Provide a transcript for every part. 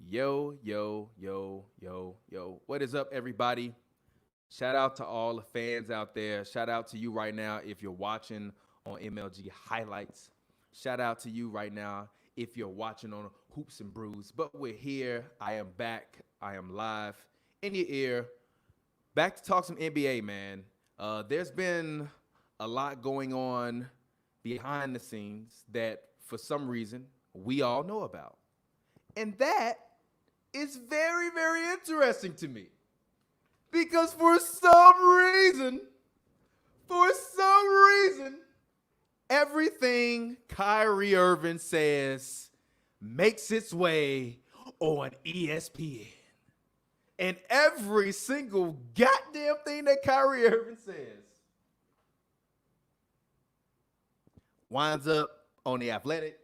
Yo, yo, yo, yo, yo. What is up, everybody? Shout out to all the fans out there. Shout out to you right now if you're watching on MLG Highlights. Shout out to you right now if you're watching on Hoops and Brews. But we're here. I am back. I am live in your ear. Back to talk some NBA, man. There's been a lot going on behind the scenes that, for some reason, we all know about. And that is very, very interesting to me. Because for some reason, everything Kyrie Irving says makes its way on ESPN. And every single goddamn thing that Kyrie Irving says winds up on The Athletic,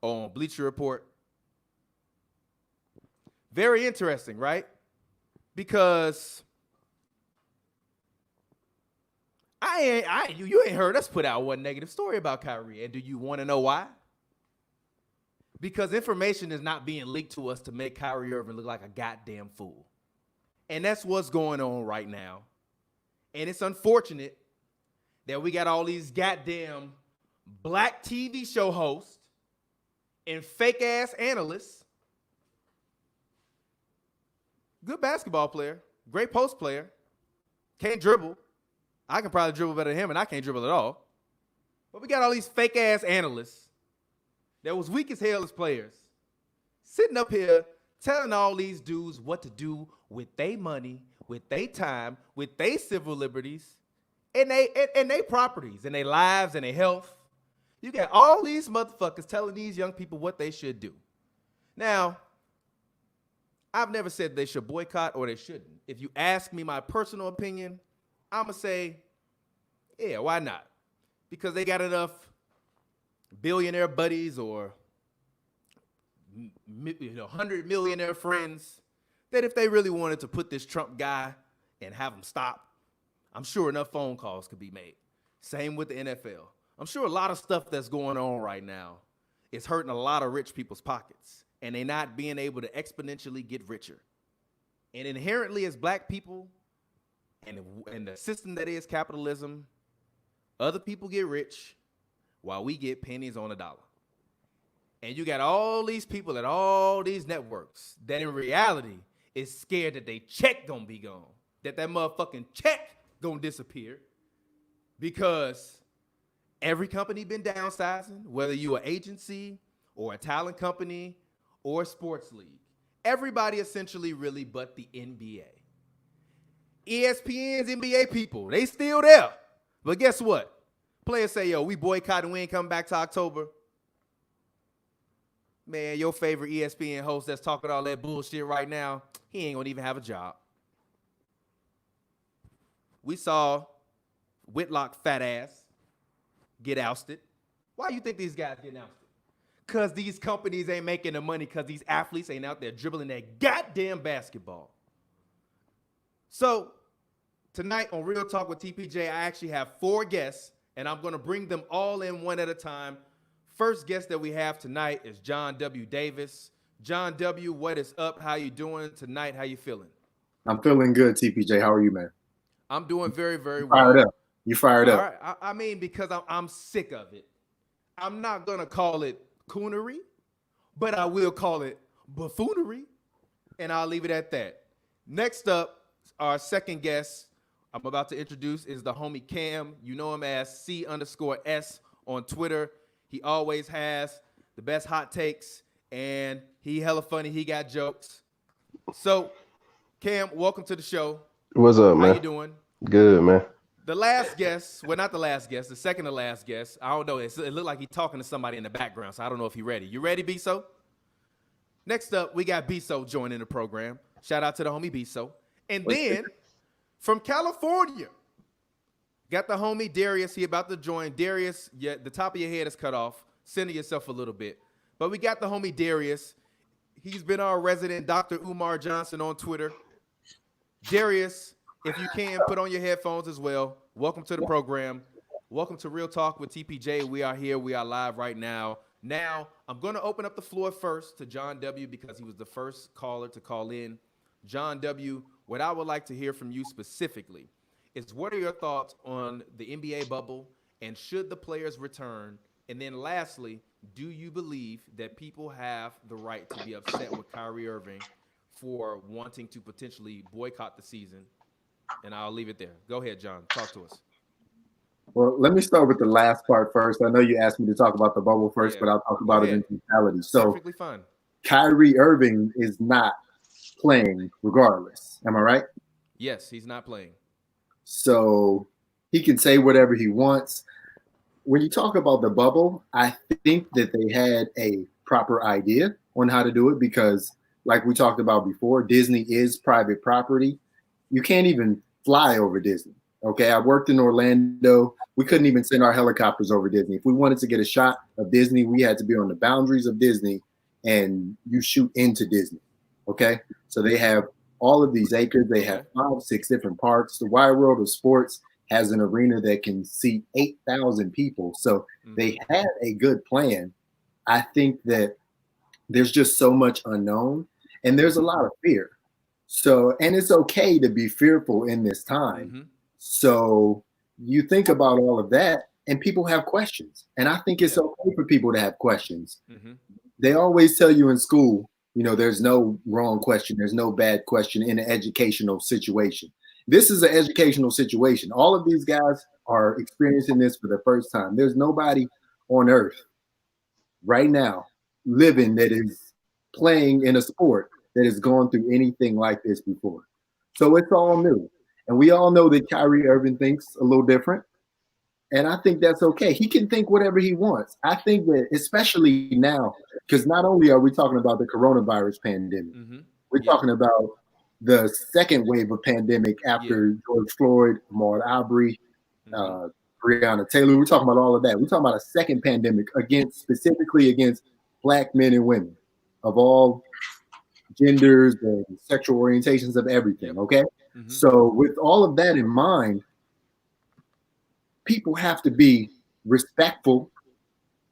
on Bleacher Report. Very interesting, right? Because you ain't heard us put out one negative story about Kyrie. And do you want to know why? Because information is not being leaked to us to make Kyrie Irving look like a goddamn fool. And that's what's going on right now. And it's unfortunate that we got all these goddamn black TV show hosts and fake-ass analysts. Good basketball player, great post player, can't dribble. I can probably dribble better than him, and I can't dribble at all. But we got all these fake-ass analysts that was weak as hell as players sitting up here telling all these dudes what to do with their money, with their time, with their civil liberties, and they properties, and their lives, and their health. You got all these motherfuckers telling these young people what they should do. Now, I've never said they should boycott or they shouldn't. If you ask me my personal opinion, I'm going to say, yeah, why not? Because they got enough billionaire buddies or 100 millionaire friends that if they really wanted to put this Trump guy and have him stop, I'm sure enough phone calls could be made. Same with the NFL. I'm sure a lot of stuff that's going on right now is hurting a lot of rich people's pockets. And they not being able to exponentially get richer. And inherently as black people, and the system that is capitalism, other people get rich while we get pennies on a dollar. And you got all these people at all these networks that in reality is scared that their check gonna be gone, that motherfucking check gonna disappear because every company been downsizing, whether you an agency or a talent company or sports league. Everybody essentially really but the NBA. ESPN's NBA people, they still there. But guess what? Players say, yo, we boycott and we ain't coming back to October. Man, your favorite ESPN host that's talking all that bullshit right now, he ain't gonna even have a job. We saw Whitlock fat ass get ousted. Why do you think these guys getting ousted? Because these companies ain't making the money because these athletes ain't out there dribbling that goddamn basketball. So tonight on Real Talk with TPJ, I actually have 4 guests, and I'm going to bring them all in one at a time. First guest that we have tonight is John W. Davis. John W., what is up? How you doing tonight? How you feeling? I'm feeling good, TPJ. How are you, man? I'm doing very, very well. Fired up. You fired up. All right. I mean, because I'm sick of it. I'm not going to call it coonery, but I will call it buffoonery, and I'll leave it at that. Next up, our second guest I'm about to introduce is the homie Cam. You know him as C_S on Twitter. He always has the best hot takes, and he hella funny. He got jokes. So, Cam, welcome to the show. What's up, man? How you doing? Good, man. The last guest, well, not the last guest, the second to last guest. I don't know. It looked like he's talking to somebody in the background, so I don't know if he's ready. You ready, Biso? Next up, we got Biso joining the program. Shout out to the homie Biso. And then, from California, got the homie Darius. He about to join. Darius, yeah, the top of your head is cut off. Center yourself a little bit. But we got the homie Darius. He's been our resident Dr. Umar Johnson on Twitter. Darius, if you can, put on your headphones as well. Welcome to the program. Welcome to Real Talk with TPJ. We are here. We are live right now. Now, I'm going to open up the floor first to John W. because he was the first caller to call in. John W., what I would like to hear from you specifically is what are your thoughts on the NBA bubble and should the players return? And then lastly, do you believe that people have the right to be upset with Kyrie Irving for wanting to potentially boycott the season? And I'll leave it there. Go ahead, John. Talk to us. Well, let me start with the last part first. I know you asked me to talk about the bubble first, but I'll talk about it in totality. So, perfectly fine. Kyrie Irving is not playing regardless. Am I right? Yes, he's not playing. So he can say whatever he wants. When you talk about the bubble, I think that they had a proper idea on how to do it because, like we talked about before, Disney is private property. You can't even fly over Disney. Okay, I worked in Orlando. We couldn't even send our helicopters over Disney. If we wanted to get a shot of Disney, we had to be on the boundaries of Disney and you shoot into Disney. Okay, so they have all of these acres. They have 5, 6 different parks. The Wide World of Sports has an arena that can seat 8,000 people. So they had a good plan. I think that there's just so much unknown and there's a lot of fear. So, and it's okay to be fearful in this time. So you think about all of that and people have questions. And I think it's okay for people to have questions. They always tell you in school, you know, there's no wrong question. There's no bad question in an educational situation. This is an educational situation. All of these guys are experiencing this for the first time. There's nobody on earth right now living that is playing in a sport that has gone through anything like this before. So it's all new. And we all know that Kyrie Irving thinks a little different. And I think that's okay. He can think whatever he wants. I think that especially now, because not only are we talking about the coronavirus pandemic, we're talking about the second wave of pandemic after George Floyd, Ahmaud Arbery, Breonna Taylor. We're talking about all of that. We're talking about a second pandemic specifically against Black men and women of all genders and sexual orientations of everything. Okay. So with all of that in mind, people have to be respectful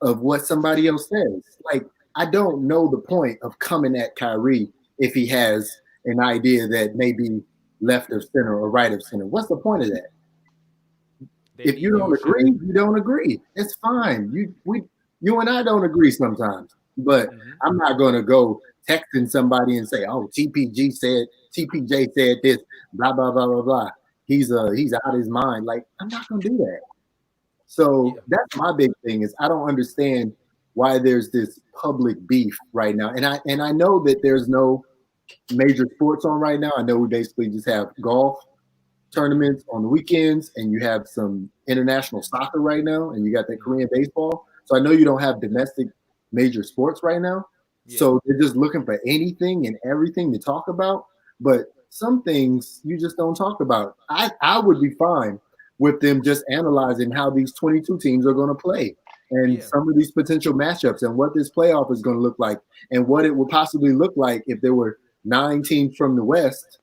of what somebody else says. Like, I don't know the point of coming at Kyrie if he has an idea that may be left of center or right of center. What's the point of that? If you don't agree, you don't agree. It's fine. You and I don't agree sometimes, but I'm not going to go texting somebody and say, "Oh, TPJ said this, blah blah blah blah blah. He's out of his mind." Like, I'm not going to do that. So that's my big thing is I don't understand why there's this public beef right now. And I know that there's no major sports on right now. I know we basically just have golf tournaments on the weekends and you have some international soccer right now and you got that Korean baseball. So I know you don't have domestic major sports right now. So they're just looking for anything and everything to talk about. But some things you just don't talk about. I would be fine with them just analyzing how these 22 teams are going to play and some of these potential matchups and what this playoff is going to look like and what it would possibly look like if there were 9 teams from the West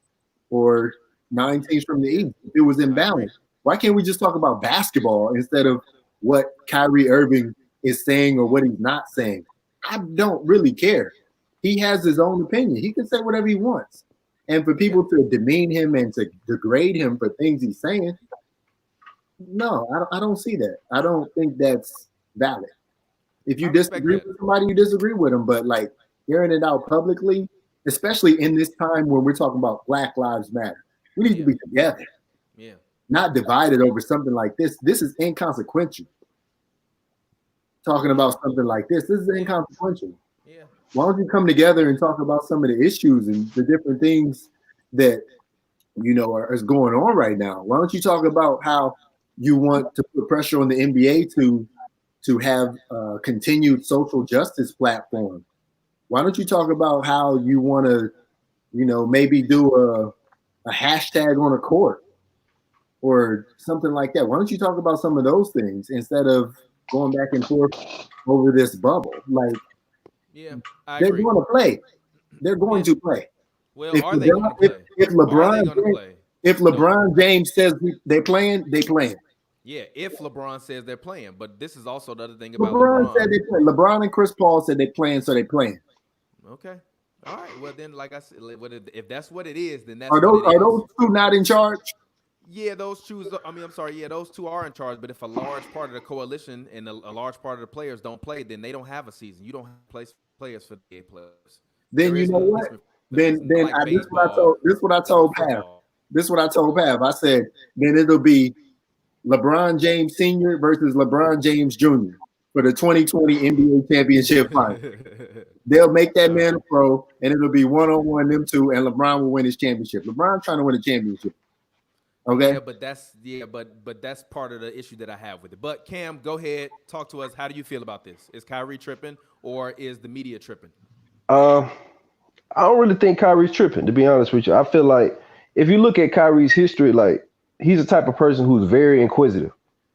or 9 teams from the East. If it was imbalanced. Why can't we just talk about basketball instead of what Kyrie Irving is saying or what he's not saying? I don't really care. He has his own opinion. He can say whatever he wants. And for people to demean him and to degrade him for things he's saying, no, I don't see that. I don't think that's valid. If you disagree with somebody, you disagree with them. But like airing it out publicly, especially in this time when we're talking about Black Lives Matter, we need to be together, not divided over something like this. This is inconsequential. Talking about something like this is inconsequential. Why don't you come together and talk about some of the issues and the different things that you know is going on right now? Why don't you talk about how you want to put pressure on the NBA to have a continued social justice platform? Why don't you talk about how you want to, you know, maybe do a hashtag on a court or something like that? Why don't you talk about some of those things instead of going back and forth over this bubble? Like, they're going to play. They're going to play. Well, are they going to play? If LeBron James says they're playing, they playing. Yeah, if LeBron says they're playing, but this is also the other thing about LeBron LeBron. said they play. LeBron and Chris Paul said they playing, so they playing. Okay, all right. Well, then, like I said, if that's what it is, then that's Are what those it is. two not in charge? Yeah, those two. I mean, I'm sorry. Yeah, those two are in charge. But if a large part of the coalition and a large part of the players don't play, then they don't have a season. You don't have players for the players. Then There you is know no what? replacement for Then season, not like this what I baseball told or Pav. football. This is what I told Pav. I said then it'll be LeBron James Sr. versus LeBron James Jr. for the 2020 NBA championship final. They'll make that man a pro, and it'll be 1-on-1 them two, and LeBron will win his championship. LeBron trying to win a championship. Okay. Yeah, but that's part of the issue that I have with it. But Cam, go ahead, talk to us. How do you feel about this? Is Kyrie tripping or is the media tripping? I don't really think Kyrie's tripping, to be honest with you. I feel like if you look at Kyrie's history, like he's the type of person who's very inquisitive.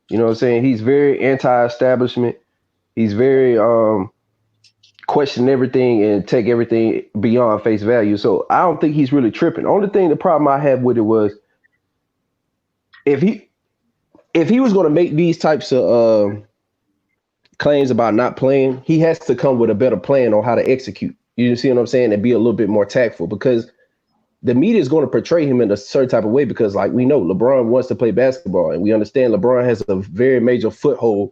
You know what I'm saying? He's very anti-establishment. He's very question everything and take everything beyond face value. So I don't think he's really tripping. Only thing, the problem I had with it was if he was going to make these types of claims about not playing, he has to come with a better plan on how to execute. You see what I'm saying? And be a little bit more tactful, because the media is going to portray him in a certain type of way, because like we know LeBron wants to play basketball, and we understand LeBron has a very major foothold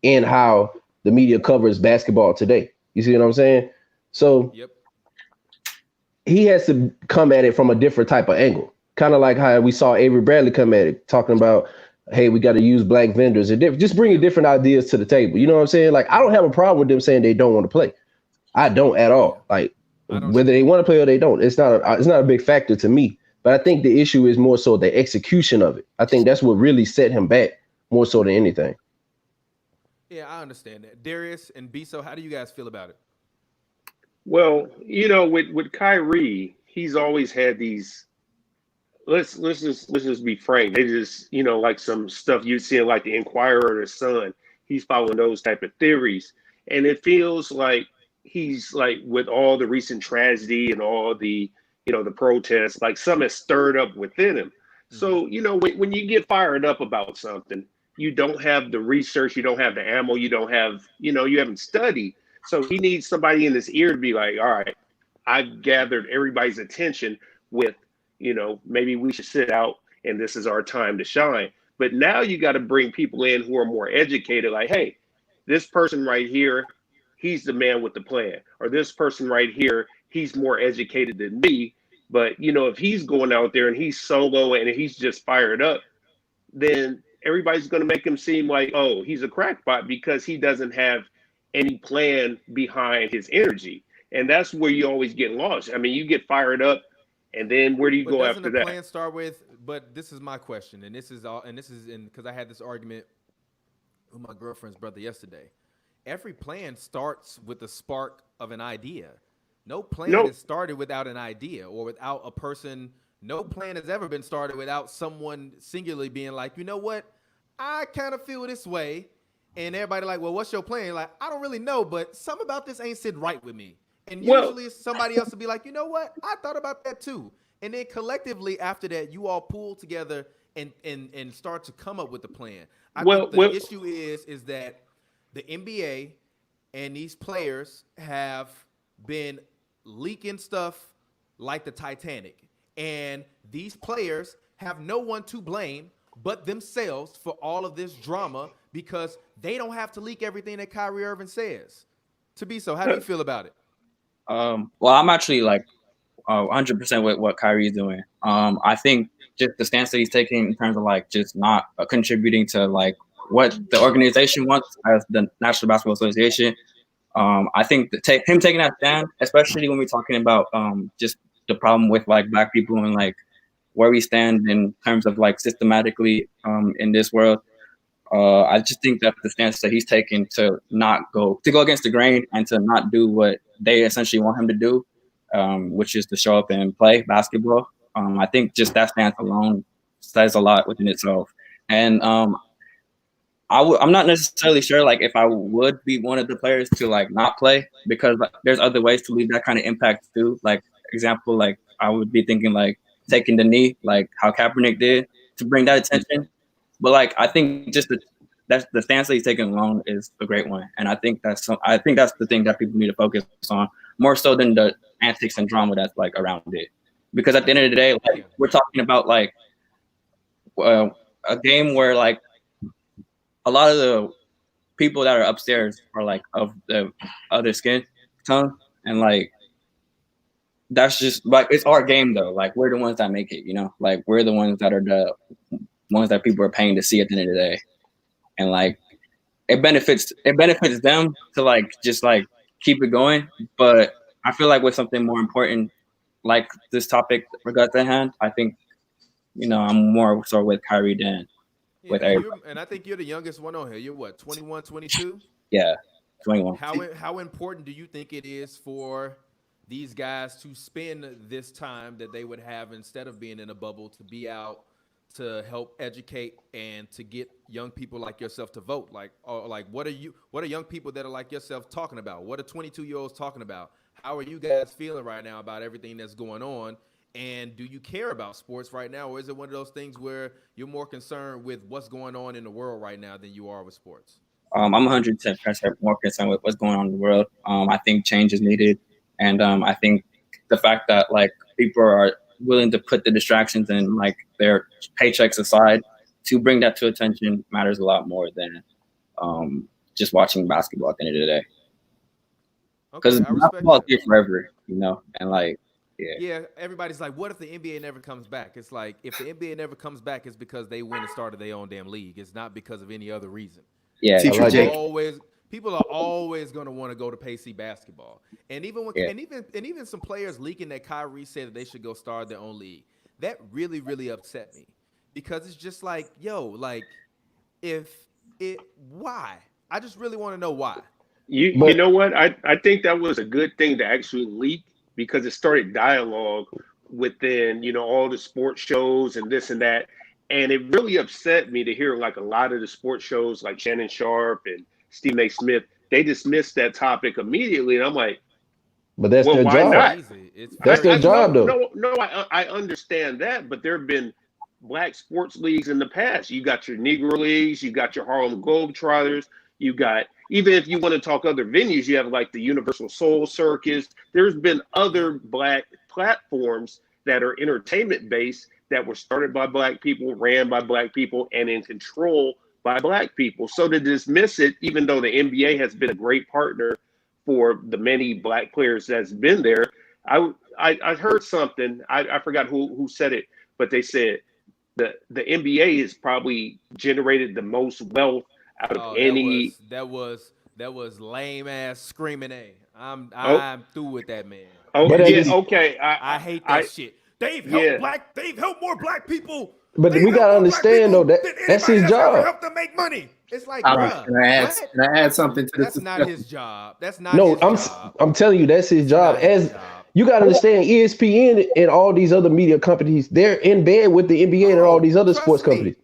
in how the media covers basketball today. You see what I'm saying? So he has to come at it from a different type of angle. Kind of like how we saw Avery Bradley come at it, talking about, hey, we got to use black vendors and just bringing different ideas to the table. You know what I'm saying? Like, I don't have a problem with them saying they don't want to play. I don't at all. Like, whether they want to play or they don't, it's not a big factor to me. But I think the issue is more so the execution of it. I think that's what really set him back more so than anything. Yeah, I understand that. Darius and Biso, how do you guys feel about it? Well, with Kyrie, he's always had these. Let's just be frank. They just, like some stuff you see in like the Inquirer or the Sun. He's following those type of theories, and it feels like he's like, with all the recent tragedy and all the the protests, like some is stirred up within him. So when you get fired up about something, you don't have the research, you don't have the ammo, you don't have you haven't studied. So he needs somebody in his ear to be like, all right, I've gathered everybody's attention with, maybe we should sit out and this is our time to shine. But now you got to bring people in who are more educated, like, hey, this person right here, he's the man with the plan. Or this person right here, he's more educated than me. But, if he's going out there and he's solo and he's just fired up, then everybody's going to make him seem like, oh, he's a crackpot because he doesn't have any plan behind his energy. And that's where you always get lost. I mean, you get fired up, and then where do you go after that? Doesn't the plan start with, but this is my question, and this is because I had this argument with my girlfriend's brother yesterday. Every plan starts with the spark of an idea. No plan is started without an idea or without a person. No plan has ever been started without someone singularly being like, you know what? I kind of feel this way. And everybody like, well, what's your plan? Like, I don't really know, but something about this ain't sitting right with me. And usually somebody else will be like, you know what? I thought about that too. And then collectively after that, you all pull together and start to come up with the plan. I think the issue is that the NBA and these players have been leaking stuff like the Titanic. And these players have no one to blame but themselves for all of this drama, because they don't have to leak everything that Kyrie Irving says. So, how do you feel about it? Well, I'm actually like 100% with what Kyrie's doing. I think just the stance that he's taking in terms of like just not contributing to like what the organization wants as the National Basketball Association. I think him taking that stand, especially when we're talking about just the problem with like Black people and like where we stand in terms of like systematically in this world. I just think that the stance that he's taking to go against the grain and to not do what they essentially want him to do, which is to show up and play basketball. I think just that stance alone says a lot within itself. And I'm not necessarily sure like if I would be one of the players to like not play, because like, there's other ways to leave that kind of impact too. Like example, like I would be thinking like taking the knee, like how Kaepernick did, to bring that attention. But like, I think just that's the stance that he's taking alone is a great one, and I think that's the thing that people need to focus on more so than the antics and drama that's like around it. Because at the end of the day, like we're talking about like a game where like a lot of the people that are upstairs are like of the other skin tone, and like that's just like it's our game though. Like we're the ones that make it, you know. Like we're the ones that are the ones that people are paying to see at the end of the day, and like it benefits them to like just like keep it going. But I feel like with something more important like this topic we got at hand, I think I'm more so with Kyrie than with everybody. And I think you're the youngest one on here. You're what, 21, 22? Yeah, 21. How important do you think it is for these guys to spend this time that they would have instead of being in a bubble to be out to help educate and to get young people like yourself to vote? Like what are young people that are like yourself talking about? What are 22-year-olds talking about? How are you guys feeling right now about everything that's going on? And do you care about sports right now, or is it one of those things where you're more concerned with what's going on in the world right now than you are with sports? I'm 110% more concerned with what's going on in the world. I think change is needed, and I think the fact that like people are willing to put the distractions and like their paychecks aside to bring that to attention matters a lot more than just watching basketball at the end of the day. Because basketball is here forever, and like. Yeah, everybody's like, what if the NBA never comes back? It's like, if the NBA never comes back, it's because they went and started their own damn league. It's not because of any other reason. Yeah, people are always going to want to go to pay see basketball. And even some players leaking that Kyrie said that they should go start their own league. That really, really upset me, because it's just like, why? I just really want to know why. You know what? I think that was a good thing to actually leak, because it started dialogue within, all the sports shows and this and that. And it really upset me to hear like a lot of the sports shows like Shannon Sharp and Stephen A. Smith, they dismissed that topic immediately. And I'm like, but that's their job. Not? That's their job, though. No, I understand that, but there have been black sports leagues in the past. You got your Negro leagues, you got your Harlem Globetrotters, you got, even if you want to talk other venues, you have like the Universal Soul Circus. There's been other black platforms that are entertainment based that were started by black people, ran by black people, and in control by black people. So to dismiss it, even though the NBA has been a great partner for the many black players that's been there, I heard something, I forgot who said it, but they said the NBA has probably generated the most wealth out of any. That was lame ass screaming A. I'm through with that, man. Oh yeah, okay. I hate that shit. They've helped more black people. But we gotta understand though that's his job. Help them make money. It's like, can I add something to this? That's not his job. That's not his job. I'm telling you, that's his job. You gotta understand, ESPN and all these other media companies, they're in bed with the NBA and all these other sports companies.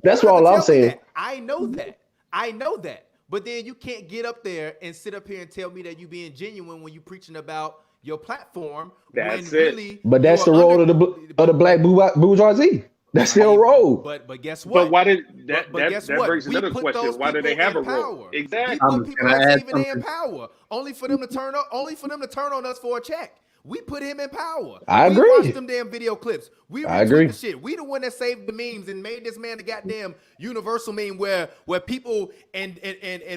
That's all I'm saying. I know that. But then you can't get up there and sit up here and tell me that you being genuine when you preaching about your platform. That's it. Really, but that's the role of the black bourgeoisie. That's their role. But guess what? But why did that? But that guess that what? brings another question. Why do they have a role? Exactly. We put people like Stephen A. in power, only for them to turn on us for a check. We put him in power. I agree. We watched them damn video clips. I agree. The shit. We the one that saved the memes and made this man the goddamn universal meme where people and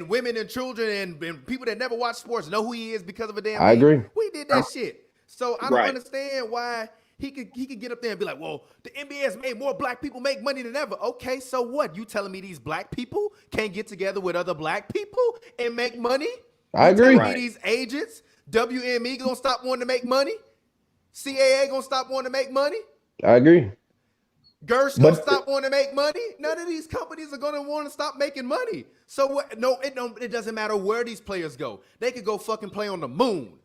women and children and people that never watch sports know who he is because of a damn meme. Agree. We did that shit. So I don't understand why he could get up there and be like, well, the NBA has made more black people make money than ever. Okay, so what? You telling me these black people can't get together with other black people and make money? I agree. Telling me these agents, WNBA gonna stop wanting to make money? CAA gonna stop wanting to make money? I agree. Gersh gonna stop wanting to make money? None of these companies are gonna want to stop making money. So what? No, it doesn't matter where these players go. They could go fucking play on the moon.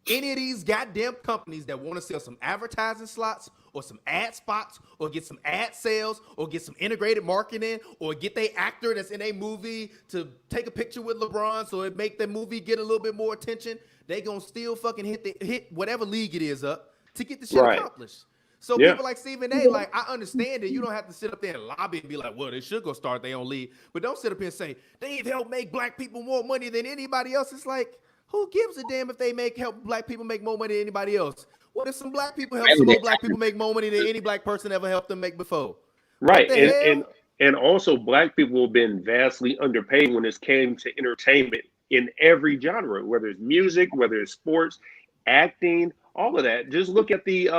Any of these goddamn companies that want to sell some advertising slots or some ad spots or get some ad sales or get some integrated marketing or get their actor that's in a movie to take a picture with LeBron so it make the movie get a little bit more attention, they gonna still fucking hit whatever league it is up to get the shit accomplished. So Yeah. people like Stephen A, like, I understand that you don't have to sit up there and lobby and be like, well, they should go start their own league. But don't sit up here and say, they need to help make black people more money than anybody else. It's like, who gives a damn if they help black people make more money than anybody else? What if some black people help some more black people make more money than any black person ever helped them make before? Right. What the hell? And also black people have been vastly underpaid when it came to entertainment in every genre, whether it's music, whether it's sports, acting, all of that. Just look at the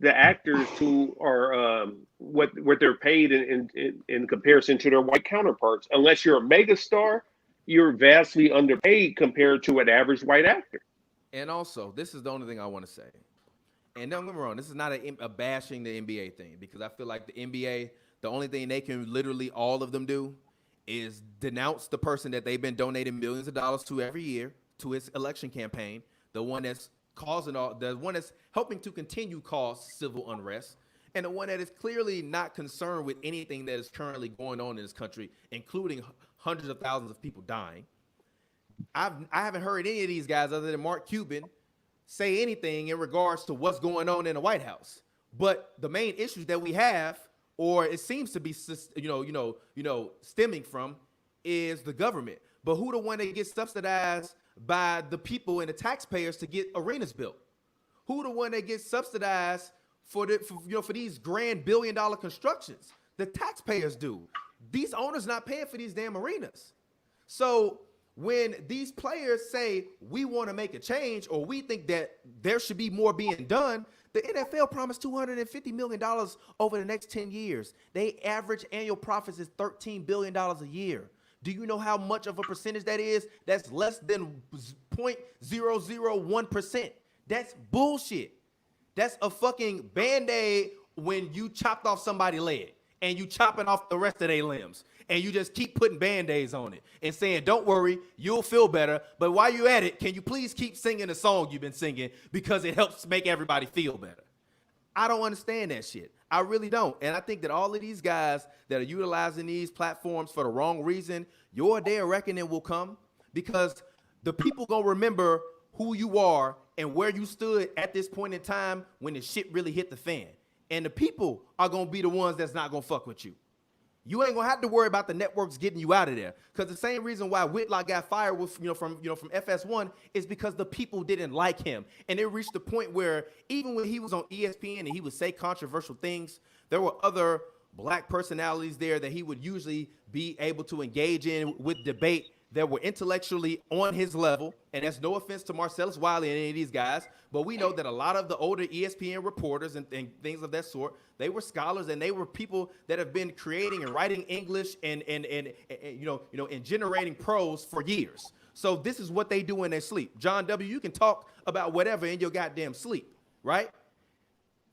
actors who are what they're paid in comparison to their white counterparts. Unless you're a mega star, you're vastly underpaid compared to an average white actor. And also, this is the only thing I want to say. And don't get me wrong, this is not a bashing the NBA thing, because I feel like the NBA, the only thing they can literally all of them do is denounce the person that they've been donating millions of dollars to every year to his election campaign, the one that's the one that's helping to continue cause civil unrest, and the one that is clearly not concerned with anything that is currently going on in this country, including hundreds of thousands of people dying. I haven't heard any of these guys other than Mark Cuban say anything in regards to what's going on in the White House. But the main issues that we have, or it seems to be, stemming from, is the government. But who the one that gets subsidized by the people and the taxpayers to get arenas built? Who the one that gets subsidized for these grand billion-dollar constructions? The taxpayers do. These owners not paying for these damn arenas. So when these players say we want to make a change, or we think that there should be more being done, the NFL promised $250 million over the next 10 years. They average annual profits is $13 billion a year. Do you know how much of a percentage that is? That's less than 0.001%. That's bullshit. That's a fucking Band-Aid when you chopped off somebody's leg and you chopping off the rest of their limbs. And you just keep putting Band-Aids on it and saying, don't worry, you'll feel better. But while you're at it, can you please keep singing the song you've been singing, because it helps make everybody feel better? I don't understand that shit. I really don't. And I think that all of these guys that are utilizing these platforms for the wrong reason, your day of reckoning will come, because the people gonna remember who you are and where you stood at this point in time when the shit really hit the fan. And the people are gonna be the ones that's not gonna fuck with you. You ain't gonna have to worry about the networks getting you out of there, because the same reason why Whitlock got fired from FS1 is because the people didn't like him, and it reached the point where even when he was on ESPN and he would say controversial things, there were other black personalities there that he would usually be able to engage in with debate that were intellectually on his level. And that's no offense to Marcellus Wiley and any of these guys, but we know that a lot of the older ESPN reporters and things of that sort, they were scholars, and they were people that have been creating and writing English and generating prose for years. So this is what they do in their sleep. John W., you can talk about whatever in your goddamn sleep, right?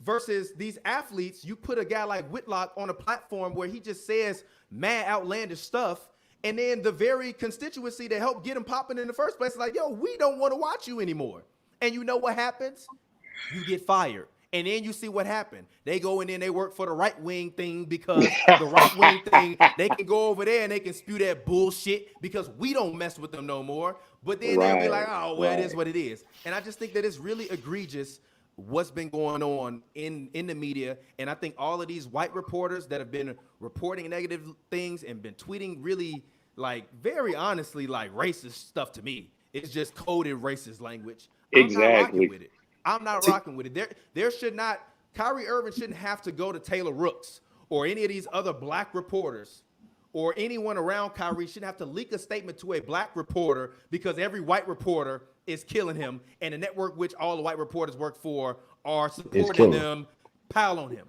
Versus these athletes, you put a guy like Whitlock on a platform where he just says mad outlandish stuff, and then the very constituency that helped get him popping in the first place is like, yo, we don't want to watch you anymore. And you know what happens? You get fired. And then you see what happened. They go in and they work for the right wing thing, because the right wing thing, they can go over there and they can spew that bullshit because we don't mess with them no more. But then they'll be like, oh, well, it is what it is. And I just think that it's really egregious what's been going on in the media. And I think all of these white reporters that have been reporting negative things and been tweeting really, like, very honestly, like, racist stuff to me. It's just coded racist language. Exactly. I'm not rocking with it. I'm not rocking with it. There should not, Kyrie Irving shouldn't have to go to Taylor Rooks or any of these other black reporters, or anyone around Kyrie shouldn't have to leak a statement to a black reporter because every white reporter is killing him, and the network which all the white reporters work for are supporting them, pile on him.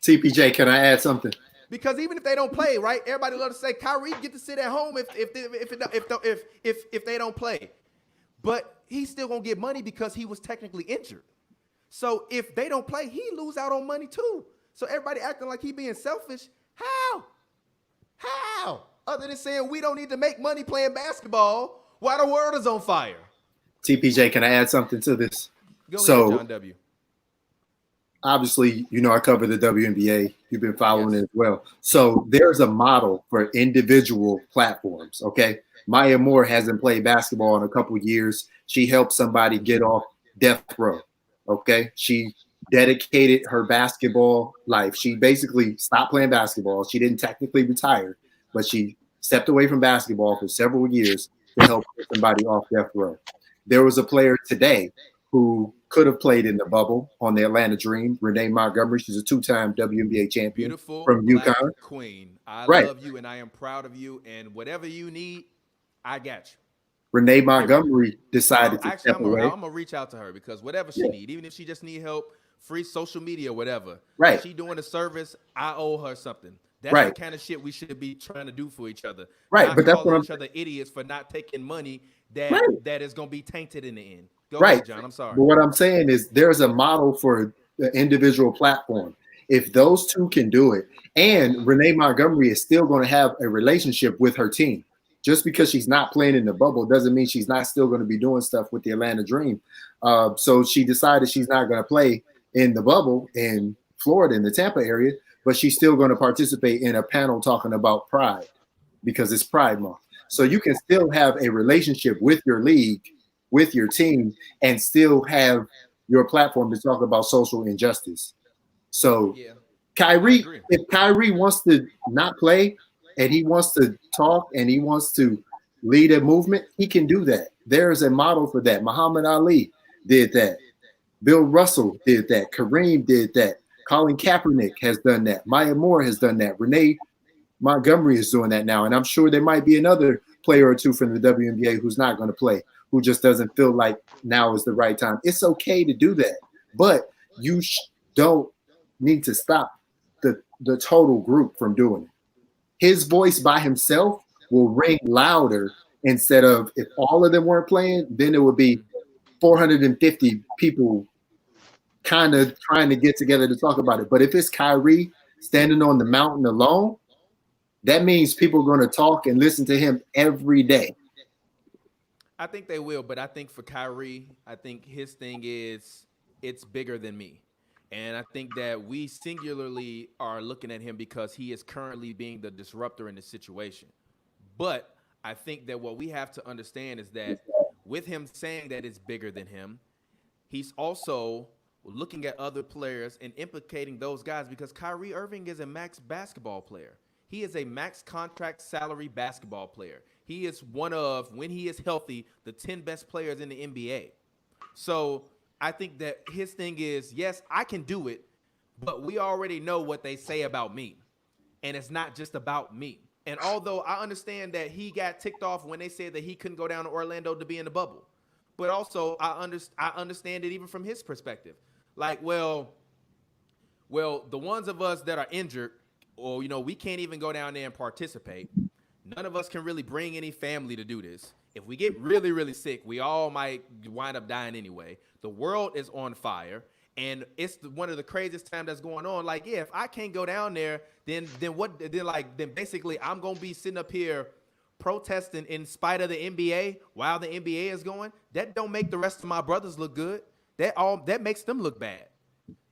TPJ, can I add something? Because even if they don't play, right? Everybody loves to say Kyrie get to sit at home if they don't play, but he's still gonna get money because he was technically injured. So if they don't play, he lose out on money too. So everybody acting like he being selfish. How? Other than saying we don't need to make money playing basketball while the world is on fire. TPJ, can I add something to this? Go ahead, John W. Obviously, I cover the WNBA. You've been following it as well. So there's a model for individual platforms, okay? Maya Moore hasn't played basketball in a couple of years. She helped somebody get off death row, okay? She dedicated her basketball life. She basically stopped playing basketball. She didn't technically retire, but she stepped away from basketball for several years to help get somebody off death row. There was a player today who could have played in the bubble on the Atlanta Dream, Renee Montgomery. She's a two-time WNBA champion. Beautiful from black UConn. queen. I Right. love you and I am proud of you. And whatever you need, I got you. Renee Montgomery decided to Actually, step away. I'm gonna reach out to her because whatever she need, even if she just need help, free social media, whatever. Right. If she doing a service, I owe her something. That's Right. the kind of shit we should be trying to do for each other. Right, Not but that's calling what I'm- each other idiots for not taking money that Right. that is gonna be tainted in the end. Go Right. ahead, John. I'm sorry. But what I'm saying is there's a model for the individual platform. If those two can do it, and Renee Montgomery is still going to have a relationship with her team. Just because she's not playing in the bubble doesn't mean she's not still going to be doing stuff with the Atlanta Dream. So she decided she's not going to play in the bubble in Florida, in the Tampa area, but she's still going to participate in a panel talking about pride because it's Pride Month. So you can still have a relationship with your league, with your team, and still have your platform to talk about social injustice. So Yeah. Kyrie, agree. if Kyrie wants to not play and he wants to talk and he wants to lead a movement, he can do that. There's a model for that. Muhammad Ali did that. Bill Russell did that. Kareem did that. Colin Kaepernick has done that. Maya Moore has done that. Renee Montgomery is doing that now. And I'm sure there might be another player or two from the WNBA who's not going to play, who just doesn't feel like now is the right time. It's okay to do that. But you don't need to stop the total group from doing it. His voice by himself will ring louder instead of if all of them weren't playing, then it would be 450 people kind of trying to get together to talk about it. But if it's Kyrie standing on the mountain alone, that means people are going to talk and listen to him every day. I think they will, but I think for Kyrie, I think his thing is it's bigger than me. And I think that we singularly are looking at him because he is currently being the disruptor in the situation. But I think that what we have to understand is that with him saying that it's bigger than him, he's also looking at other players and implicating those guys because Kyrie Irving is a max basketball player. He is a max contract salary basketball player. He is one of, when he is healthy, the 10 best players in the NBA. So I think that his thing is, yes, I can do it, but we already know what they say about me. And it's not just about me. And although I understand that he got ticked off when they said that he couldn't go down to Orlando to be in the bubble, but also I understand it even from his perspective. Like, well, the ones of us that are injured, or, we can't even go down there and participate. None of us can really bring any family to do this. If we get really, really sick, we all might wind up dying anyway. The world is on fire, and it's one of the craziest times that's going on. Like, yeah, if I can't go down there, then basically I'm gonna be sitting up here protesting in spite of the NBA while the NBA is going. That don't make the rest of my brothers look good. That makes them look bad.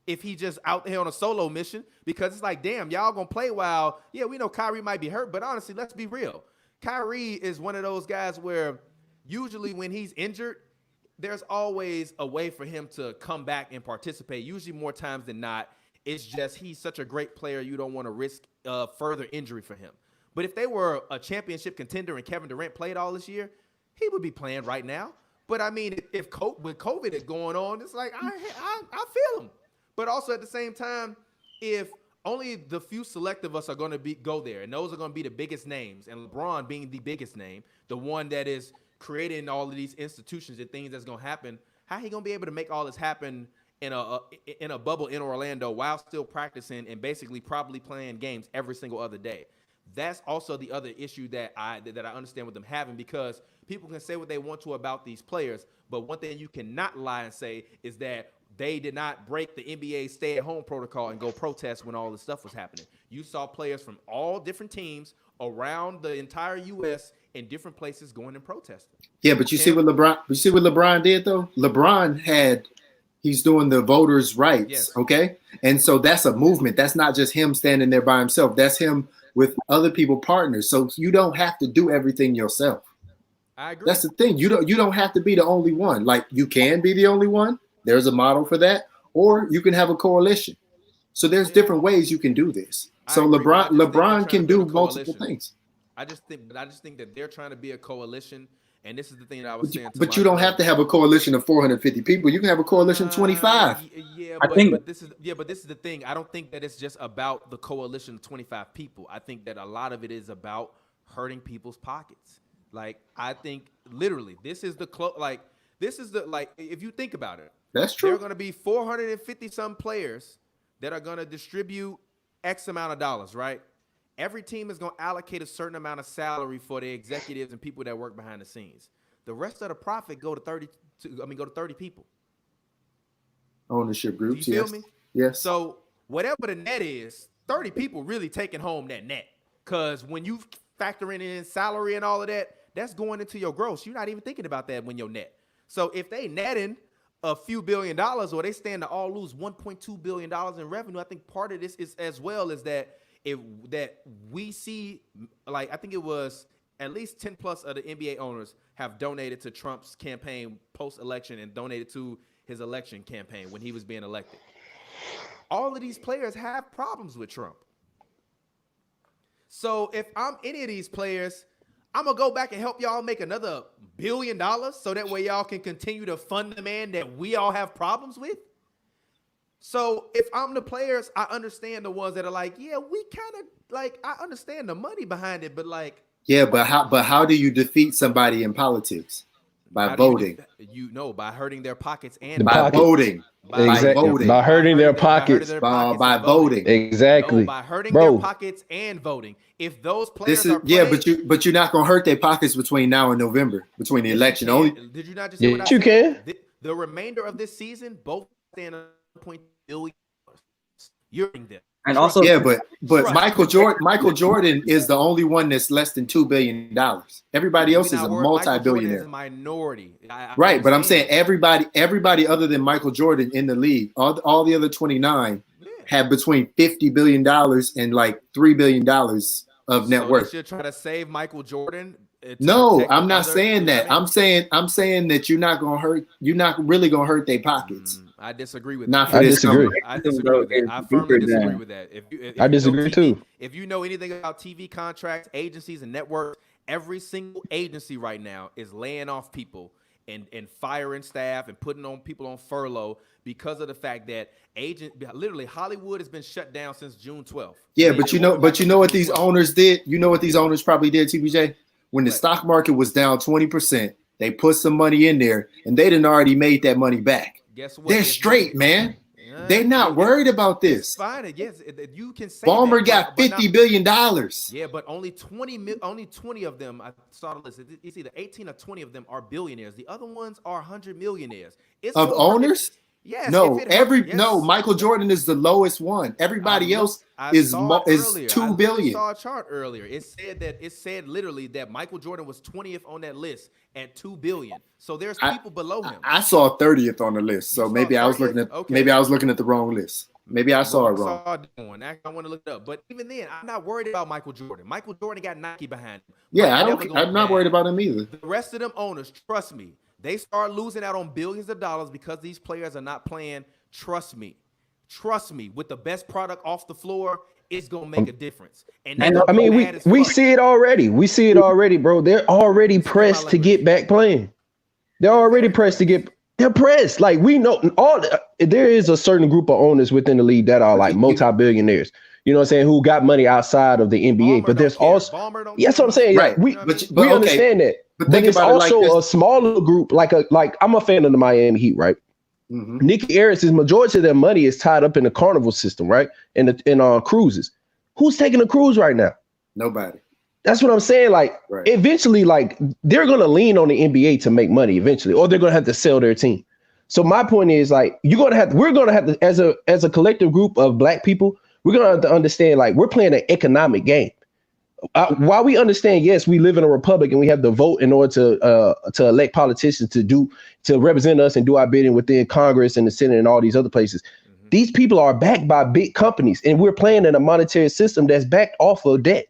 If he just out here on a solo mission, because it's like, damn, y'all gonna play while, yeah, we know Kyrie might be hurt, but honestly, let's be real. Kyrie is one of those guys where usually when he's injured, there's always a way for him to come back and participate, usually more times than not. It's just he's such a great player, you don't want to risk further injury for him. But if they were a championship contender and Kevin Durant played all this year, he would be playing right now. But I mean, with COVID is going on, it's like, I feel him. But also at the same time, if only the few select of us are going to go there, and those are going to be the biggest names, and LeBron being the biggest name, the one that is creating all of these institutions and things that's going to happen, how he going to be able to make all this happen in a bubble in Orlando while still practicing and basically probably playing games every single other day? That's also the other issue that I understand with them having, because people can say what they want to about these players, but one thing you cannot lie and say is that they did not break the NBA stay-at-home protocol and go protest when all this stuff was happening. You saw players from all different teams around the entire U.S. in different places going and protesting. Yeah, but you see what LeBron did though? He's doing the voters' rights, yes. Okay? And so that's a movement. That's not just him standing there by himself. That's him with other people partners. So you don't have to do everything yourself. I agree. That's the thing. You don't have to be the only one. Like, you can be the only one. There's a model for that. or you can have a coalition. So there's different ways you can do this. So LeBron can do multiple things. I just think that they're trying to be a coalition, and this is the thing that I was saying. But you don't have to have a coalition of 450 people. You can have a coalition of 25. But this is the thing. I don't think that it's just about the coalition of 25 people. I think that a lot of it is about hurting people's pockets. Like, I think literally this is the if you think about it, that's true. There are going to be 450 some players that are going to distribute X amount of dollars, right? Every team is going to allocate a certain amount of salary for the executives and people that work behind the scenes. The rest of the profit go to 30 people. Ownership groups. Do you feel me? Yes. So whatever the net is, 30 people really taking home that net. Because when you factor in salary and all of that, that's going into your gross. You're not even thinking about that when you're net. So if they netting a few $1 billion, or they stand to all lose $1.2 billion in revenue, I think part of this is as well as that we see, like, I think it was at least 10 plus of the NBA owners have donated to Trump's campaign post-election and donated to his election campaign when he was being elected. All of these players have problems with Trump. So if I'm any of these players, I'm going to go back and help y'all make another $1 billion so that way y'all can continue to fund the man that we all have problems with. So if I'm the players, I understand the ones that are like, yeah, we kind of like, I understand the money behind it, but like. Yeah, but how do you defeat somebody in politics? By voting. By hurting their pockets and voting. By hurting their pockets. By voting. Exactly. No, by hurting their pockets and voting. If those players are playing, but you're not gonna hurt their pockets between now and November, between the election. Did you not just say what I said? Can. The remainder of this season, both stand $1.1 billion. You're in them. And also, but Michael Jordan is the only one that's less than $2 billion. Everybody else is a multi-billionaire. Minority, right? But I'm saying everybody other than Michael Jordan in the league, all the other 29 have between $50 billion and like $3 billion of net worth. You're trying to save Michael Jordan. No, I'm not saying that. I'm saying that you're not gonna hurt. You're not really gonna hurt their pockets. I disagree with that. I disagree. I disagree with that. I firmly disagree with that. I disagree too. If you know anything about TV contracts, agencies, and networks, every single agency right now is laying off people and firing staff and putting on people on furlough because of the fact that literally Hollywood has been shut down since June 12th. Yeah, but you know what these owners did? You know what these owners probably did, TBJ? When the stock market was down 20%, they put some money in there and they done already made that money back. Guess what? They're straight, man. They're not worried about this. It's fine. Yes, you can say Ballmer got $50 billion. Yeah, but only 20 of them. I saw the list. It's either 18 or 20 of them are billionaires. The other ones are 100 millionaires. Of owners? Yes. No. Michael Jordan is the lowest one. Everybody else is $2 billion. I saw a chart earlier. It said literally that Michael Jordan was 20th on that list at $2 billion. So there's people below him. I saw 30th on the list. So maybe I was looking at the wrong list. Maybe I saw it wrong. I want to look it up. But even then, I'm not worried about Michael Jordan. Michael Jordan got Nike behind him. Yeah, I'm not worried about him either. The rest of them owners, trust me, they start losing out on billions of dollars because these players are not playing. Trust me, with the best product off the floor, it's gonna make a difference. And I mean, we see it already. We see it already, bro. They're already pressed to get back playing. They're already pressed to get. They're pressed. Like, we know there is a certain group of owners within the league that are like multi-billionaires. You know what I'm saying? Who got money outside of the NBA. But there's also that's what I'm saying. Right. We understand that. But there's also a smaller group, like I'm a fan of the Miami Heat, right? Mm-hmm. Nicky Arias' majority of their money is tied up in the carnival system, right? And in cruises. Who's taking a cruise right now? Nobody. That's what I'm saying. Like, eventually, like, they're gonna lean on the NBA to make money eventually, or they're gonna have to sell their team. So my point is, like, we're gonna have to, as a collective group of Black people, we're gonna have to understand, like, we're playing an economic game. While we understand, yes, we live in a republic and we have the vote in order to elect politicians to represent us and do our bidding within Congress and the Senate and all these other places. Mm-hmm. These people are backed by big companies, and we're playing in a monetary system that's backed off of debt.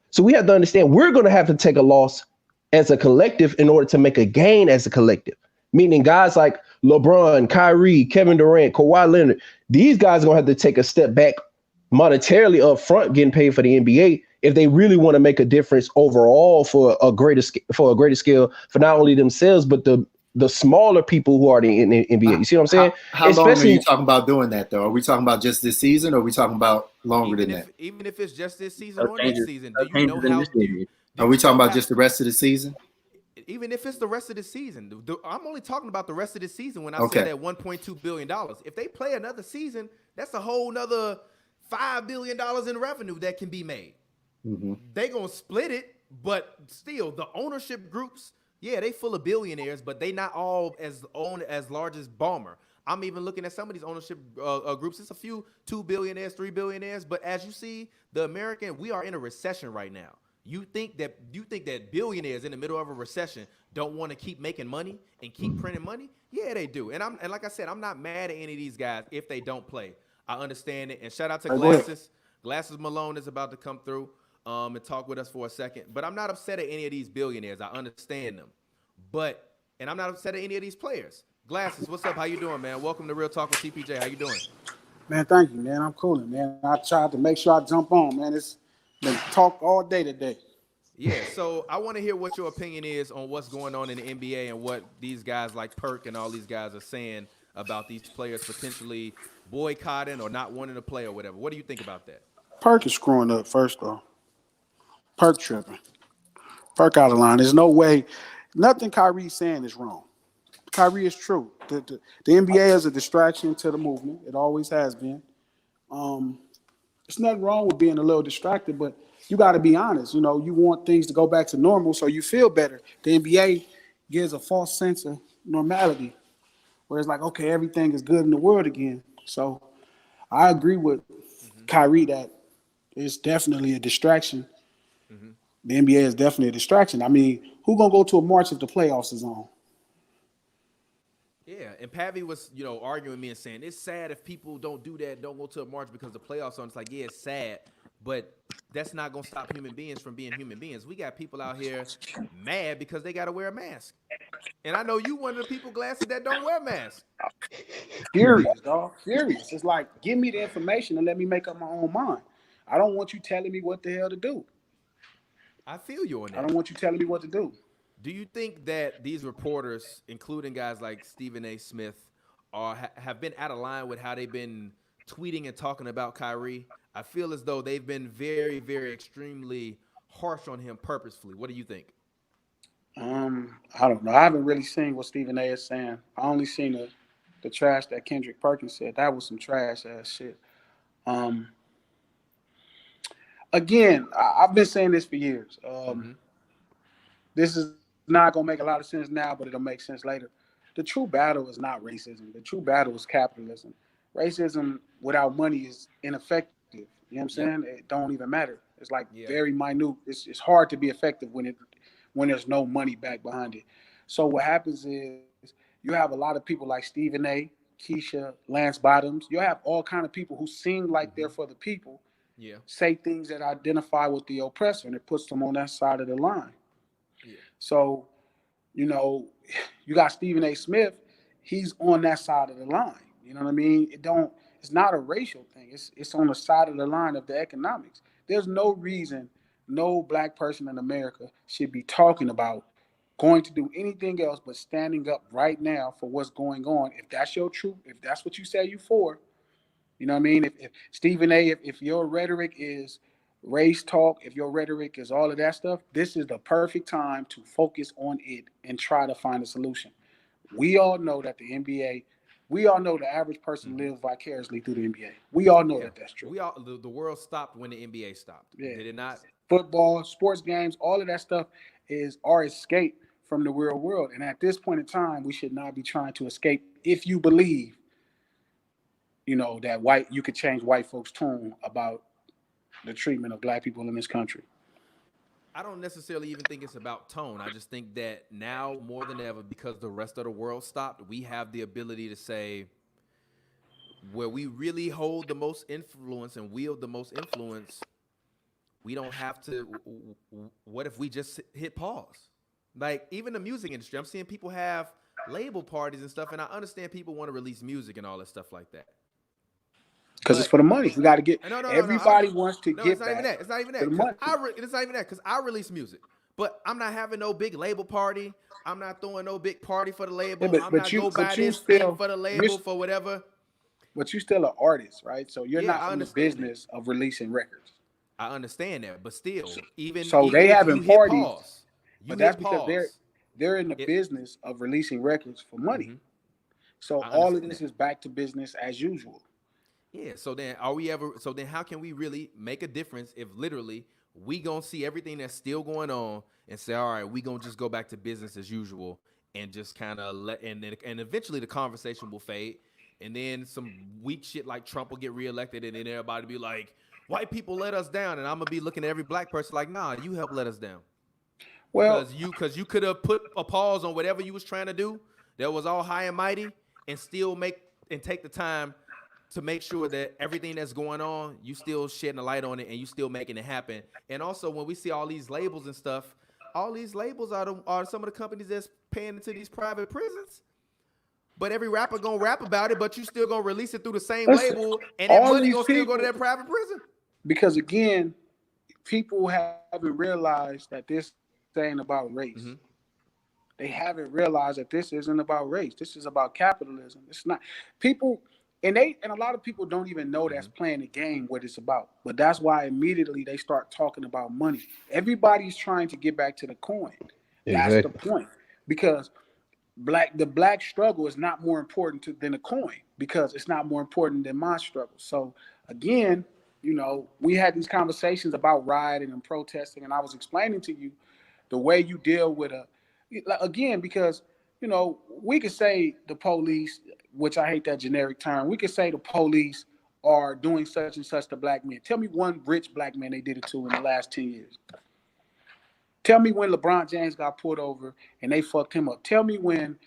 So we have to understand we're going to have to take a loss as a collective in order to make a gain as a collective. Meaning guys like LeBron, Kyrie, Kevin Durant, Kawhi Leonard, these guys are gonna have to take a step back monetarily up front, getting paid for the NBA if they really want to make a difference overall for a greater scale for not only themselves but the smaller people who are in the NBA. You see what I'm saying? How long are Especially you talking about doing that though? Are we talking about just this season, or are we talking about longer than that? Even if it's just this season That or changes- next season, that do you know changes in how? this Do season. you Are we talking know about how- just the rest of the season? Even if it's the rest of the season, I'm only talking about the rest of the season when I Okay. said that $1.2 billion. If they play another season, that's a whole nother $5 billion in revenue that can be made. They gonna split it, but still, the ownership groups, yeah, they full of billionaires, but they not all as large as Ballmer. I'm even looking at some of these ownership groups. It's a few 2 billionaires, 3 billionaires, but as you see, we are in a recession right now. You think that billionaires in the middle of a recession don't want to keep making money and keep printing money? Yeah, they do. And like I said, I'm not mad at any of these guys if they don't play. I understand it. And shout out to Glasses. Glasses Malone is about to come through and talk with us for a second. But I'm not upset at any of these billionaires. I understand them. And I'm not upset at any of these players. Glasses, what's up? How you doing, man? Welcome to Real Talk with TPJ. How you doing? Man, thank you, man. I'm cooling, man. I tried to make sure I jump on, man. It's been talk all day today. Yeah, so I want to hear what your opinion is on what's going on in the NBA and what these guys like Perk and all these guys are saying about these players potentially boycotting or not wanting to play or whatever. What do you think about that? Perk is screwing up, first off. Perk tripping. Perk out of line. There's no way. Nothing Kyrie's saying is wrong. Kyrie is true. The NBA is a distraction to the movement. It always has been. There's nothing wrong with being a little distracted, but you got to be honest. You know, you want things to go back to normal so you feel better. The NBA gives a false sense of normality, where it's like, okay, everything is good in the world again. So I agree with Kyrie that it's definitely a distraction. The NBA is definitely a distraction. I mean, who gonna go to a march if the playoffs is on? Yeah, and Pavy was, arguing with me and saying it's sad if people don't do that, don't go to a march because the playoffs on. It's like, yeah, it's sad, but that's not gonna stop human beings from being human beings. We got people out here mad because they gotta wear a mask, and I know you one of the people, Glasses, that don't wear masks. Furious, dog. Furious. It's like, give me the information and let me make up my own mind. I don't want you telling me what the hell to do. I feel you on that. I don't want you telling me what to do. Do you think that these reporters, including guys like Stephen A. Smith, have been out of line with how they've been tweeting and talking about Kyrie? I feel as though they've been very, very extremely harsh on him purposefully. What do you think? I don't know. I haven't really seen what Stephen A. is saying. I only seen the trash that Kendrick Perkins said. That was some trash ass shit. Again, I've been saying this for years. This is not going to make a lot of sense now, but it'll make sense later. The true battle is not racism. The true battle is capitalism. Racism without money is ineffective. You know what I'm saying? It don't even matter. It's like very minute. It's hard to be effective when there's no money back behind it. So what happens is you have a lot of people like Stephen A., Keisha, Lance Bottoms. You have all kind of people who seem like they're for the people, say things that identify with the oppressor, and it puts them on that side of the line. So, you got Stephen A. Smith, he's on that side of the line. You know what I mean? It's not a racial thing. It's on the side of the line of the economics. There's no reason no black person in America should be talking about going to do anything else but standing up right now for what's going on. If that's your truth, if that's what you say you for, you know what I mean? If Stephen A., if your rhetoric is race talk, if your rhetoric is all of that stuff, this is the perfect time to focus on it and try to find a solution. We all know that the NBA, we all know the average person lives vicariously through the NBA. We all know that that's true. The world stopped when the NBA stopped. Did it not? Football, sports games, all of that stuff is our escape from the real world. And at this point in time, we should not be trying to escape if you believe, that you could change white folks' tune about the treatment of black people in this country. I don't necessarily even think it's about tone. I just think that now more than ever, because the rest of the world stopped, we have the ability to say where we really hold the most influence and wield the most influence, we don't have to. What if we just hit pause? Like even the music industry, I'm seeing people have label parties and stuff, and I understand people want to release music and all that stuff like that. Because it's for the money. We got to get. No, Everybody wants to get. It's not even that. It's not even that. It's not even that because I release music, but I'm not having no big label party. I'm not throwing no big party for the label. I'm not go buy this thing for the label for whatever. But you still an artist, right? So you're not in the business of releasing records. I understand that, but still, even they having parties. But that's because they're in the business of releasing records for money. Mm-hmm. So all of this is back to business as usual. Yeah. So then how can we really make a difference if literally we gonna see everything that's still going on and say, all right, we gonna just go back to business as usual and just kind of and eventually the conversation will fade, and then some weak shit like Trump will get reelected, and then everybody be like, white people let us down, and I'm gonna be looking at every black person like, nah, you helped let us down. Well, because you could have put a pause on whatever you was trying to do that was all high and mighty, and still take the time to make sure that everything that's going on, you still shedding a light on it and you still making it happen. And also, when we see all these labels and stuff, all these labels are some of the companies that's paying into these private prisons. But every rapper gonna rap about it, but you still gonna release it through the same label, and that money gonna still go to that private prison. Because again, people haven't realized that this ain't about race. Mm-hmm. They haven't realized that this isn't about race. This is about capitalism. It's not people. And a lot of people don't even know that's playing the game, what it's about. But that's why immediately they start talking about money. Everybody's trying to get back to the coin. That's the point. Because the black struggle is not more important than a coin, because it's not more important than my struggle. So again, we had these conversations about rioting and protesting, and I was explaining to you the way you deal with because we could say the police, which I hate that generic term. We could say the police are doing such and such to black men. Tell me one rich black man they did it to in the last 10 years. Tell me when LeBron James got pulled over and they fucked him up. Tell me when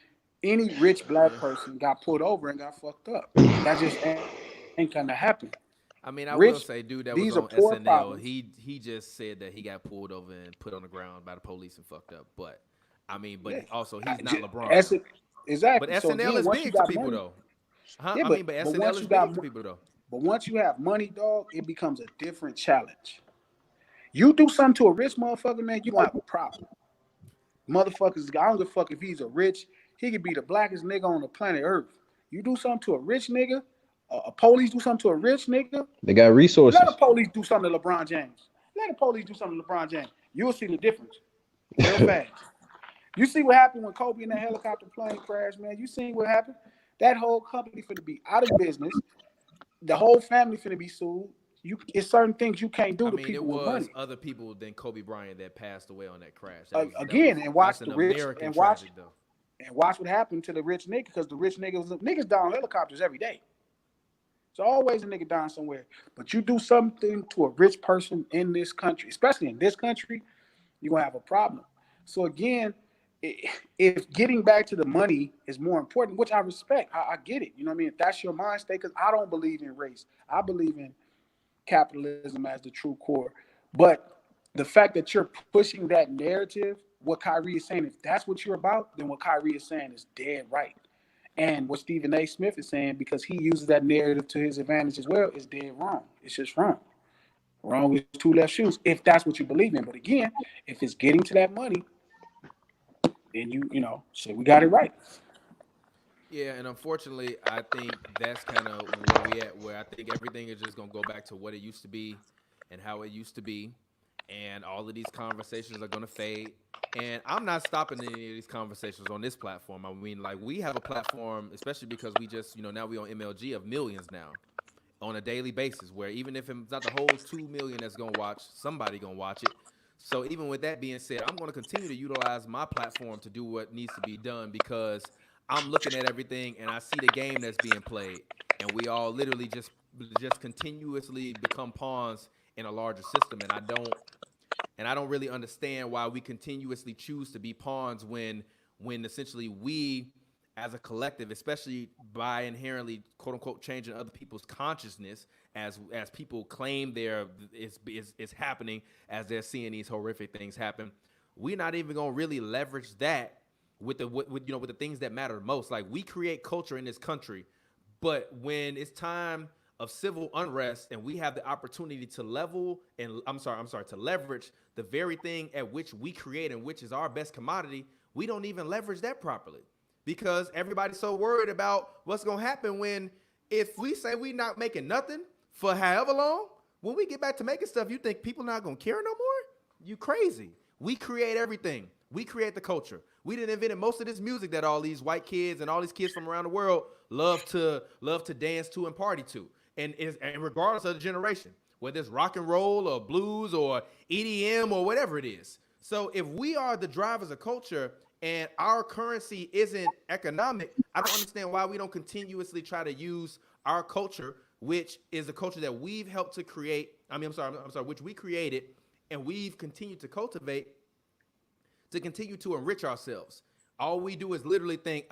any rich black person got pulled over and got fucked up. That just ain't gonna happen. I mean, I will say, dude, that was on SNL. He just said that he got pulled over and put on the ground by the police and fucked up. But also he's not LeBron. Exactly. But SNL is big to people, though. Yeah, but SNL is big to people, though. But once you have money, dog, it becomes a different challenge. You do something to a rich motherfucker, man, you gonna have a problem. Motherfuckers, I don't give a fuck if he's he could be the blackest nigga on the planet Earth. You do something to a rich nigga, a police do something to a rich nigga. They got resources. Let the police do something to LeBron James. Let the police do something to LeBron James. You'll see the difference real fast. You see what happened when Kobe and that helicopter plane crashed, man. You seen what happened? That whole company finna be out of business. The whole family finna be sued. It's certain things you can't do to people with money. It was other people than Kobe Bryant that passed away on that crash. Watch the rich and watch what happened to the rich nigga, because the rich niggas die on helicopters every day. So always a nigga dying somewhere. But you do something to a rich person in this country, especially in this country, you're gonna have a problem. So again, if getting back to the money is more important, which I respect, I get it. You know what I mean? If that's your mind state, because I don't believe in race. I believe in capitalism as the true core. But the fact that you're pushing that narrative, what Kyrie is saying, if that's what you're about, then what Kyrie is saying is dead right. And what Stephen A. Smith is saying, because he uses that narrative to his advantage as well, is dead wrong. It's just wrong. Wrong with two left shoes, if that's what you believe in. But again, if it's getting to that money, then so we got it right. Yeah, and unfortunately, I think that's kind of where we at, where I think everything is just going to go back to what it used to be and how it used to be, and all of these conversations are going to fade. And I'm not stopping any of these conversations on this platform. I mean, like, we have a platform, especially because we just, now we on MLG, of millions now on a daily basis, where even if it's not the whole 2 million that's going to watch, somebody going to watch it. So even with that being said, I'm going to continue to utilize my platform to do what needs to be done, because I'm looking at everything and I see the game that's being played, and we all literally just continuously become pawns in a larger system. And I don't really understand why we continuously choose to be pawns when essentially we, as a collective, especially by inherently quote unquote changing other people's consciousness, as people claim it's happening, as they're seeing these horrific things happen, we're not even gonna really leverage that with the things that matter most. Like, we create culture in this country, but when it's time of civil unrest and we have the opportunity to to leverage the very thing at which we create and which is our best commodity, we don't even leverage that properly because everybody's so worried about what's going to happen if we say we not making nothing for however long, when we get back to making stuff, you think people not going to care no more? You crazy. We create everything. We create the culture. We didn't invent most of this music that all these white kids and all these kids from around the world love to dance to and party to. And regardless of the generation, whether it's rock and roll or blues or EDM or whatever it is. So if we are the drivers of culture and our currency isn't economic, I don't understand why we don't continuously try to use our culture, which is a culture that we've helped to create. Which we created and we've continued to cultivate to continue to enrich ourselves. All we do is literally think,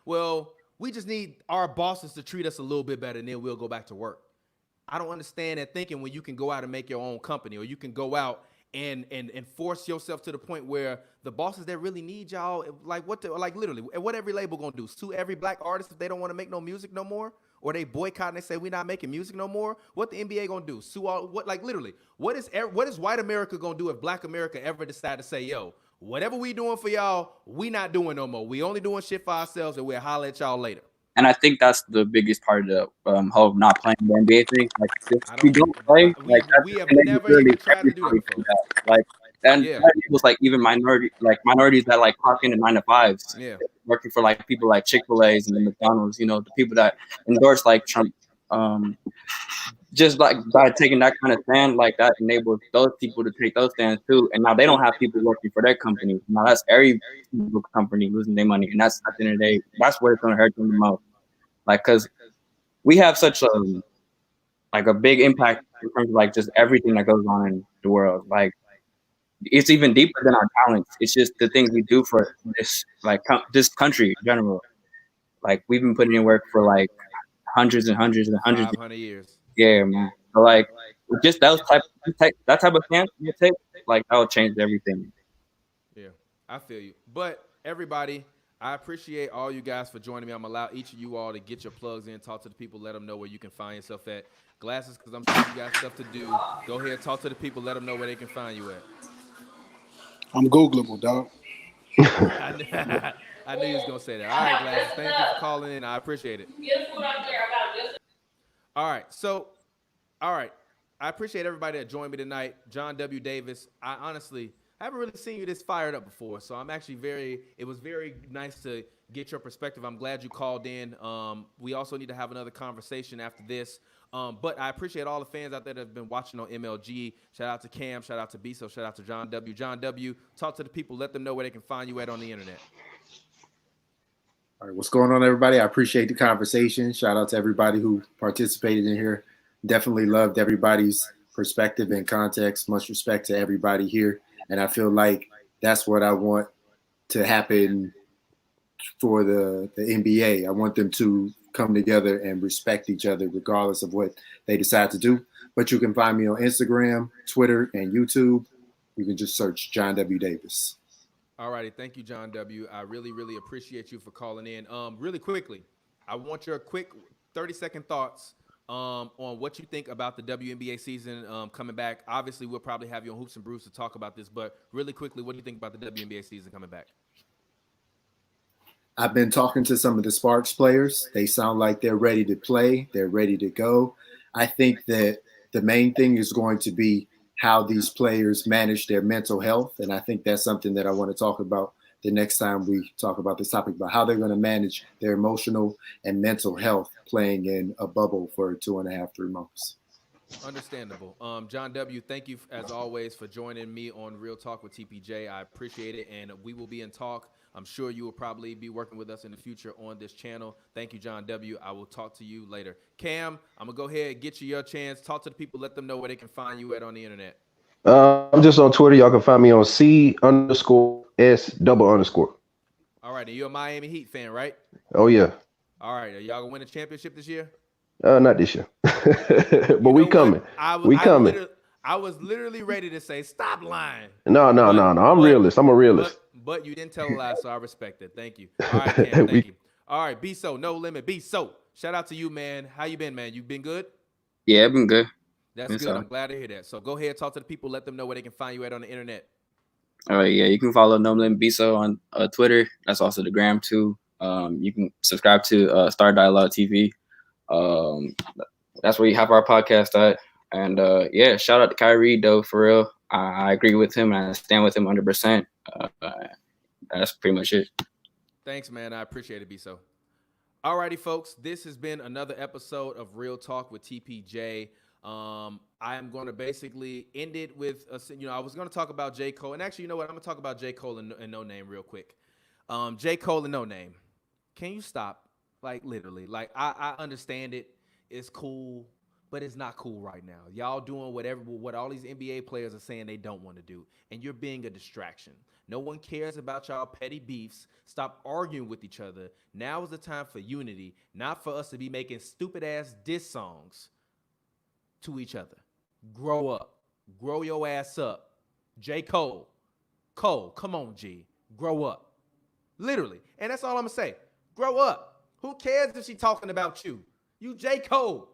well, we just need our bosses to treat us a little bit better and then we'll go back to work. I don't understand that thinking when you can go out and make your own company, or you can go out and force yourself to the point where the bosses that really need y'all, literally, what every label gonna do? Sue every black artist if they don't want to make no music no more? Or they boycott and they say we're not making music no more? What the NBA gonna do? Sue all, literally, what is white America gonna do if black America ever decide to say, yo, whatever we doing for y'all, we not doing no more. We only doing shit for ourselves and we'll holler at y'all later. And I think that's the biggest part of the whole not playing the NBA thing. Like, if we don't play, we have never even tried to do that before. Like, and it was like even minorities that like clock into 9 to 5s, working for like people like Chick-fil-A's and the McDonald's, you know, the people that endorse like Trump. Just like by taking that kind of stand, like that enables those people to take those stands too. And now they don't have people working for their company. Now that's every single company losing their money. And that's at the end of the day, that's where it's going to hurt them the most. Like, cause we have such a big impact in terms of like just everything that goes on in the world. Like, it's even deeper than our talents. It's just the things we do for this, like this country in general. Like, we've been putting in work for like hundreds and hundreds and hundreds 500 years. Yeah, man. So like, just that type of stance you take, like, that would change everything. Yeah, I feel you. But everybody, I appreciate all you guys for joining me. I'm gonna allow each of you all to get your plugs in, talk to the people, let them know where you can find yourself at. Glasses, because I'm sure you got stuff to do. Go ahead, talk to the people, let them know where they can find you at. I'm Googleable, dog. I knew you was gonna say that. All right, Glasses, thank you for calling in. I appreciate it. All right. I appreciate everybody that joined me tonight. John W. Davis. I honestly haven't really seen you this fired up before, so I'm actually it was very nice to get your perspective. I'm glad you called in. We also need to have another conversation after this. But I appreciate all the fans out there that have been watching on MLG. Shout out to Cam, shout out to Biso, shout out to John W. John W., talk to the people, let them know where they can find you at on the internet. All right, what's going on, everybody? I appreciate the conversation. Shout out to everybody who participated in here. Definitely loved everybody's perspective and context. Much respect to everybody here. And I feel like that's what I want to happen for the NBA. I want them to come together and respect each other regardless of what they decide to do. But you can find me on Instagram, Twitter, and YouTube. You can just search John W. Davis. All righty. Thank you, John W. I really, really appreciate you for calling in. Really quickly, I want your quick 30-second thoughts on what you think about the WNBA season coming back. Obviously, we'll probably have you on Hoops and Brews to talk about this, but really quickly, what do you think about the WNBA season coming back? I've been talking to some of the Sparks players. They sound like they're ready to play. They're ready to go. I think that the main thing is going to be how these players manage their mental health. And I think that's something that I want to talk about the next time we talk about this topic, about how they're going to manage their emotional and mental health playing in a bubble for 2.5, 3 months. Understandable. John W., thank you as always for joining me on Real Talk with TPJ. I appreciate it, and we will be in talk. I'm sure you will probably be working with us in the future on this channel. Thank you, John W. I will talk to you later. Cam, I'm going to go ahead and get you your chance. Talk to the people. Let them know where they can find you at on the internet. I'm just on Twitter. Y'all can find me on C_S_. All right. And you're a Miami Heat fan, right? Oh, yeah. All right. Are y'all going to win a championship this year? Not this year. But we coming. We coming. I was literally ready to say, stop lying. No. I'm realist. I'm a realist. But you didn't tell a lie, so I respect it. Thank you. All right, Cam, thank you. All right, Be So, No Limit. Be So, shout out to you, man. How you been, man? You been good? Yeah, I've been good. That's good. I'm glad to hear that. So go ahead, talk to the people. Let them know where they can find you at on the internet. All right, yeah, you can follow No Limit Biso on Twitter. That's also the gram too. You can subscribe to Star Dialogue TV. That's where you have our podcast at. And yeah, shout out to Kyrie though, for real. I agree with him and I stand with him 100%. That's pretty much it. Thanks, man. I appreciate it, Biso. All righty, folks. This has been another episode of Real Talk with TPJ. I am going to basically end it with, I was going to talk about J. Cole. And actually, you know what? I'm going to talk about J. Cole and Noname real quick. J. Cole and Noname. Can you stop? Like, literally. Like, I understand it. It's cool, but it's not cool right now. Y'all doing what all these NBA players are saying they don't want to do. And you're being a distraction. No one cares about y'all petty beefs. Stop arguing with each other. Now is the time for unity, not for us to be making stupid-ass diss songs to each other. Grow up. Grow your ass up. J. Cole, come on, G. Grow up. Literally. And that's all I'm going to say. Grow up. Who cares if she talking about you? You J. Cole.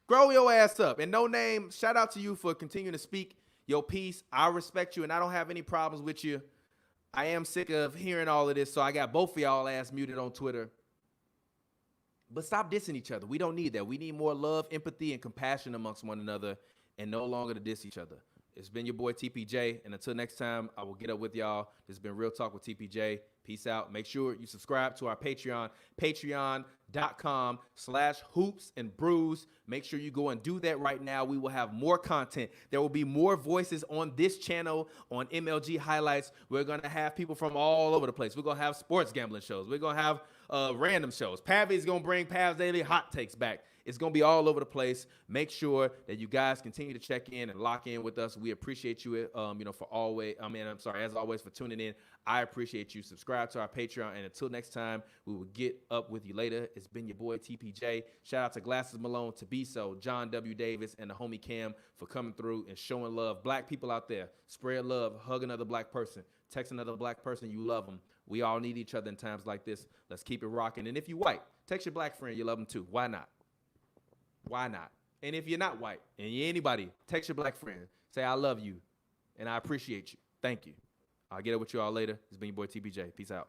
Grow your ass up. And Noname, shout out to you for continuing to speak your piece. I respect you, and I don't have any problems with you. I am sick of hearing all of this, so I got both of y'all ass muted on Twitter. But stop dissing each other. We don't need that. We need more love, empathy, and compassion amongst one another, and no longer to diss each other. It's been your boy TPJ, and until next time, I will get up with y'all. This has been Real Talk with TPJ. Peace out. Make sure you subscribe to our Patreon, patreon.com/hoopsandbrews. Make sure you go and do that right now. We will have more content. There will be more voices on this channel on MLG Highlights. We're going to have people from all over the place. We're going to have sports gambling shows. We're going to have random shows. Pavy is going to bring Pav's Daily Hot Takes back. It's going to be all over the place. Make sure that you guys continue to check in and lock in with us. We appreciate you, for always. As always, for tuning in. I appreciate you. Subscribe to our Patreon. And until next time, we will get up with you later. It's been your boy, TPJ. Shout out to Glasses Malone, to Be So, John W. Davis, and the homie Cam for coming through and showing love. Black people out there, spread love. Hug another black person. Text another black person you love them. We all need each other in times like this. Let's keep it rocking. And if you white, text your black friend you love them too. Why not? Why not? And if you're not white and you're anybody, text your black friend. Say, I love you and I appreciate you. Thank you. I'll get up with you all later. It's been your boy TPJ. Peace out.